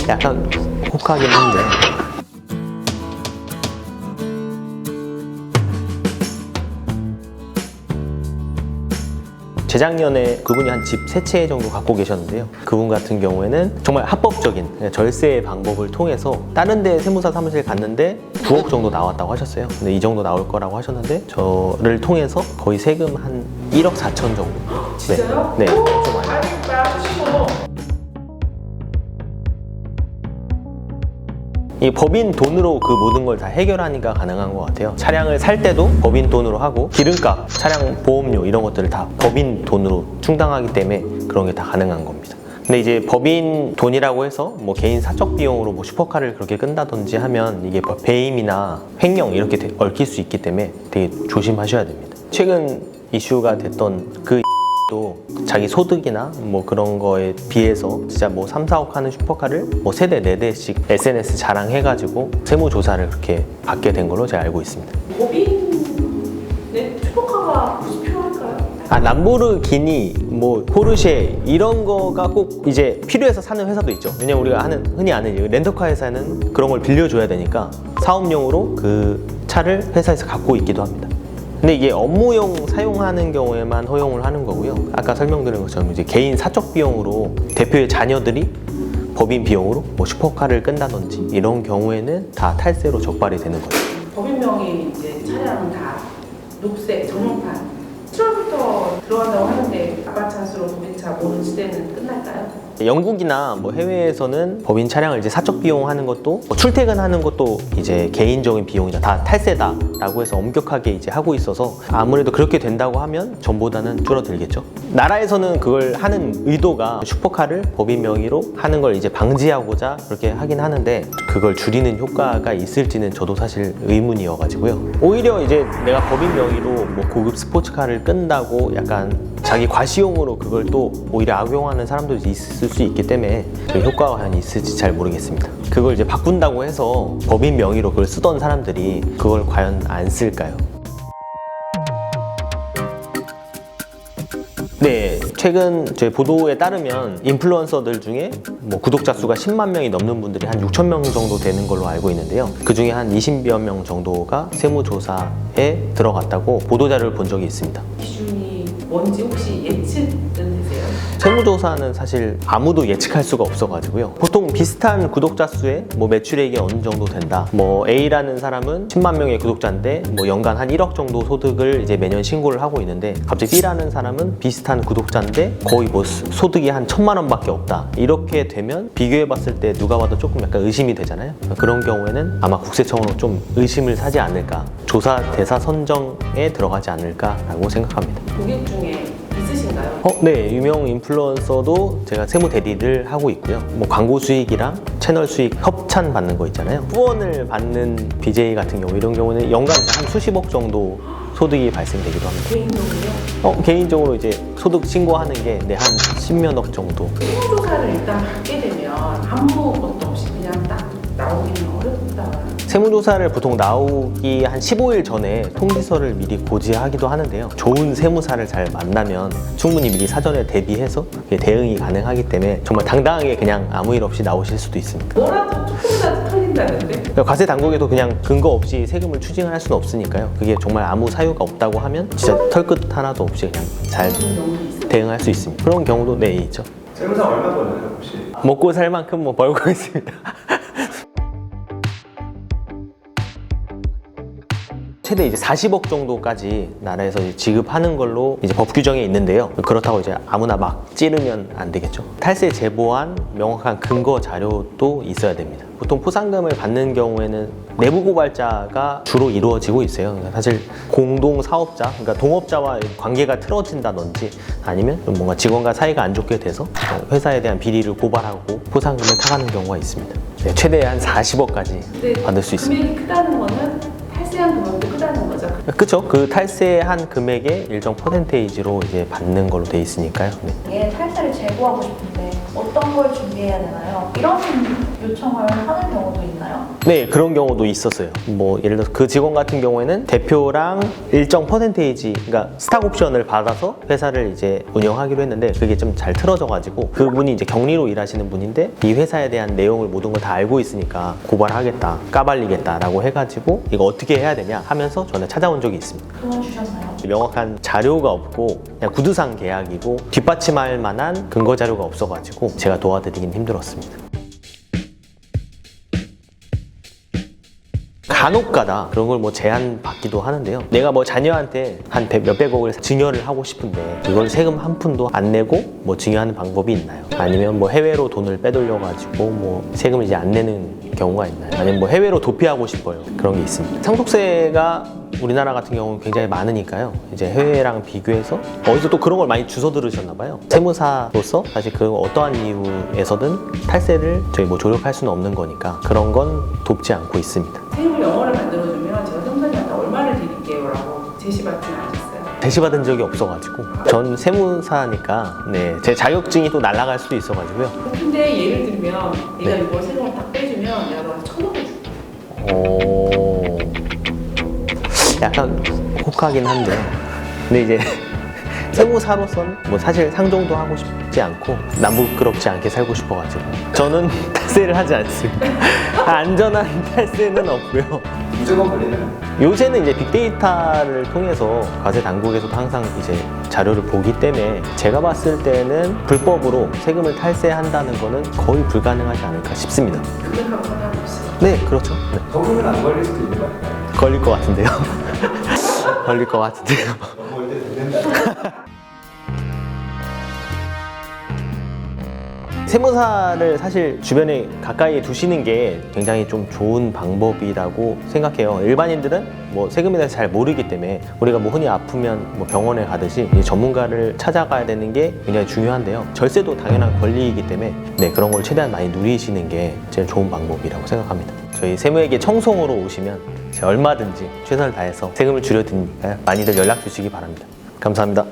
약간 혹하긴 한데. 재작년에 그분이 한 집 3채 정도 갖고 계셨는데요. 그분 같은 경우에는 정말 합법적인 절세 방법을 통해서 다른 데 세무사 사무실 갔는데 9억 정도 나왔다고 하셨어요. 근데 이 정도 나올 거라고 하셨는데 저를 통해서 거의 세금 한 1억 4천 정도. 진짜요? 네. 네. 오, 알겠다. 하시고. 이 법인 돈으로 그 모든 걸 다 해결하니까 가능한 것 같아요. 차량을 살 때도 법인 돈으로 하고 기름값, 차량 보험료 이런 것들을 다 법인 돈으로 충당하기 때문에 그런 게 다 가능한 겁니다. 근데 이제 법인 돈이라고 해서 뭐 개인 사적 비용으로 뭐 슈퍼카를 그렇게 끈다든지 하면 이게 배임이나 횡령 이렇게 얽힐 수 있기 때문에 되게 조심하셔야 됩니다. 최근 이슈가 됐던 그 또 자기 소득이나 뭐 그런 거에 비해서 진짜 뭐 3, 4억 하는 슈퍼카를 뭐 3대, 4대씩 SNS 자랑해가지고 세무조사를 그렇게 받게 된 걸로 제가 알고 있습니다. 법인의 슈퍼카가 굳이 필요할까요? 람보르기니, 뭐 포르쉐 이런 거가 꼭 이제 필요해서 사는 회사도 있죠. 왜냐면 우리가 흔히 아는 렌터카 회사는 그런 걸 빌려줘야 되니까 사업용으로 그 차를 회사에서 갖고 있기도 합니다. 근데 이게 업무용 사용하는 경우에만 허용을 하는 거고요. 아까 설명드린 것처럼 이제 개인 사적 비용으로 대표의 자녀들이 법인 비용으로 뭐 슈퍼카를 끈다든지 이런 경우에는 다 탈세로 적발이 되는 거죠. 법인명의 이제 차량은 다 녹색 전용판 7월부터 들어간다고 하는데 아바차스로 도배차 모든 시대는 끝날까요? 영국이나 뭐 해외에서는 법인 차량을 이제 사적 비용하는 것도 뭐 출퇴근하는 것도 이제 개인적인 비용이다, 다 탈세다라고 해서 엄격하게 이제 하고 있어서 아무래도 그렇게 된다고 하면 전보다는 줄어들겠죠. 나라에서는 그걸 하는 의도가 슈퍼카를 법인 명의로 하는 걸 이제 방지하고자 그렇게 하긴 하는데 그걸 줄이는 효과가 있을지는 저도 사실 의문이어가지고요. 오히려 이제 내가 법인 명의로 뭐 고급 스포츠카를 끈다고 약간 자기 과시용으로 그걸 또 오히려 악용하는 사람들도 있을 수 있기 때문에 그 효과가 과연 있을지 잘 모르겠습니다. 그걸 이제 바꾼다고 해서 법인 명의로 그걸 쓰던 사람들이 그걸 과연 안 쓸까요? 네, 최근 제 보도에 따르면 인플루언서들 중에 뭐 구독자 수가 10만 명이 넘는 분들이 한 6천 명 정도 되는 걸로 알고 있는데요. 그 중에 한 20여 명 정도가 세무조사에 들어갔다고 보도자료를 본 적이 있습니다. 기준이 뭔지 혹시 예측은 되세요? 세무조사는 사실 아무도 예측할 수가 없어가지고요. 보통 비슷한 구독자 수에 뭐 매출액이 어느 정도 된다. 뭐 A라는 사람은 10만 명의 구독자인데 뭐 연간 한 1억 정도 소득을 이제 매년 신고를 하고 있는데 갑자기 B라는 사람은 비슷한 구독자인데 거의 뭐 소득이 한 1,000만 원밖에 없다. 이렇게 되면 비교해봤을 때 누가 봐도 조금 약간 의심이 되잖아요. 그런 경우에는 아마 국세청으로 좀 의심을 사지 않을까. 조사 대사 선정에 들어가지 않을까라고 생각합니다. 고객 중에 있으신가요? 네, 유명 인플루언서도 제가 세무 대리를 하고 있고요. 뭐 광고 수익이랑 채널 수익 협찬 받는 거 있잖아요. 후원을 받는 BJ 같은 경우 이런 경우는 연간 한 수십억 정도 소득이 발생되기도 합니다. 개인적으로요? 개인적으로 이제 소득 신고하는 게 네, 한 10몇억 정도. 세무조사를 일단 받게 되면 아무것도 없이 그냥 딱 나오기는 어렵다. 세무조사를 보통 나오기 한 15일 전에 통지서를 미리 고지하기도 하는데요. 좋은 세무사를 잘 만나면 충분히 미리 사전에 대비해서 대응이 가능하기 때문에 정말 당당하게 그냥 아무 일 없이 나오실 수도 있습니다. 뭐라도 조금이라도 털린다는데? 과세 당국에도 그냥 근거 없이 세금을 추징할 수는 없으니까요. 그게 정말 아무 사유가 없다고 하면 진짜 털끝 하나도 없이 그냥 잘 대응할 수 있습니다. 그런 경우도 네, 있죠. 세무사 얼마 버나요 혹시? 먹고 살 만큼 뭐 벌고 있습니다. 최대 이제 40억 정도까지 나라에서 이제 지급하는 걸로 이제 법 규정에 있는데요. 그렇다고 이제 아무나 막 찌르면 안 되겠죠. 탈세 제보한 명확한 근거 자료도 있어야 됩니다. 보통 포상금을 받는 경우에는 내부 고발자가 주로 이루어지고 있어요. 그러니까 사실 공동 사업자, 그러니까 동업자와 관계가 틀어진다든지 아니면 좀 뭔가 직원과 사이가 안 좋게 돼서 회사에 대한 비리를 고발하고 포상금을 타가는 경우가 있습니다. 네, 최대 한 40억까지 받을 수 있습니다. 금액이 크다는 거는 탈세한 금액도 크다는 거죠? 그쵸? 그 탈세한 금액의 일정 퍼센테이지로 이제 받는 걸로 돼 있으니까요. 네. 탈세를 제고하고 싶은데 어떤 걸 준비해야 되나요? 이런 요청을 하는 경우도 있나요? 네, 그런 경우도 있었어요. 뭐 예를 들어서 그 직원 같은 경우에는 대표랑 일정 퍼센테이지, 그러니까 스탁 옵션을 받아서 회사를 이제 운영하기로 했는데 그게 좀 잘 틀어져가지고 그분이 이제 격리로 일하시는 분인데 이 회사에 대한 내용을 모든 걸 다 알고 있으니까 고발하겠다, 까발리겠다라고 해가지고 이거 어떻게 해야 되냐 하면서 저는 찾아온 적이 있습니다. 도와주셨나요? 명확한 자료가 없고 그냥 구두상 계약이고 뒷받침할 만한 근거 자료가 없어가지고 제가 도와드리긴 힘들었습니다. 간혹가다 그런 걸 뭐 제한받기도 하는데요. 내가 뭐 자녀한테 한 몇백억을 증여를 하고 싶은데 이걸 세금 한 푼도 안 내고 뭐 증여하는 방법이 있나요? 아니면 뭐 해외로 돈을 빼돌려가지고 뭐 세금을 이제 안 내는 경우가 있나요? 아니면 뭐 해외로 도피하고 싶어요. 그런 게 있습니다. 상속세가 우리나라 같은 경우는 굉장히 많으니까요. 이제 해외랑 비교해서 어디서 또 그런 걸 많이 주워 들으셨나 봐요. 세무사로서 사실 그 어떠한 이유에서든 탈세를 저희 뭐 조력할 수는 없는 거니까 그런 건 돕지 않고 있습니다. 세금 영어를 만들어주면 제가 세무사님한테 얼마를 드릴게요 라고 제시받진 않으셨어요? 제시받은 적이 없어가지고 전 세무사니까 네, 제 자격증이 또 날아갈 수도 있어가지고요. 근데 예를 들면 내가 네. 이걸 세금을 딱 빼주면 내가 너한테 1,000원을 줄게. 오... 약간 혹하긴 한데 근데 이제 세무사로서는 뭐 사실 상종도 하고 싶지 않고 남 부끄럽지 않게 살고 싶어가지고 저는 탈세를 하지 않습니다. 안전한 탈세는 없고요. 무조건 걸리나요? 요새는 이제 빅데이터를 통해서 과세 당국에서도 항상 이제 자료를 보기 때문에 제가 봤을 때는 불법으로 세금을 탈세한다는 거는 거의 불가능하지 않을까 싶습니다. 금액하고 상관없이. 네, 그렇죠. 네. 적으면 안 걸릴 수도 있는 거 아닐까요? 걸릴 것 같은데요. 걸릴 것 같은데요. 넘어올 때 된다. 세무사를 사실 주변에 가까이 두시는 게 굉장히 좀 좋은 방법이라고 생각해요. 일반인들은 뭐 세금에 대해서 잘 모르기 때문에 우리가 뭐 흔히 아프면 뭐 병원에 가듯이 이 전문가를 찾아가야 되는 게 굉장히 중요한데요. 절세도 당연한 권리이기 때문에 네, 그런 걸 최대한 많이 누리시는 게 제일 좋은 방법이라고 생각합니다. 저희 세무회계 청송으로 오시면 제가 얼마든지 최선을 다해서 세금을 줄여드리니까요. 많이들 연락 주시기 바랍니다. 감사합니다.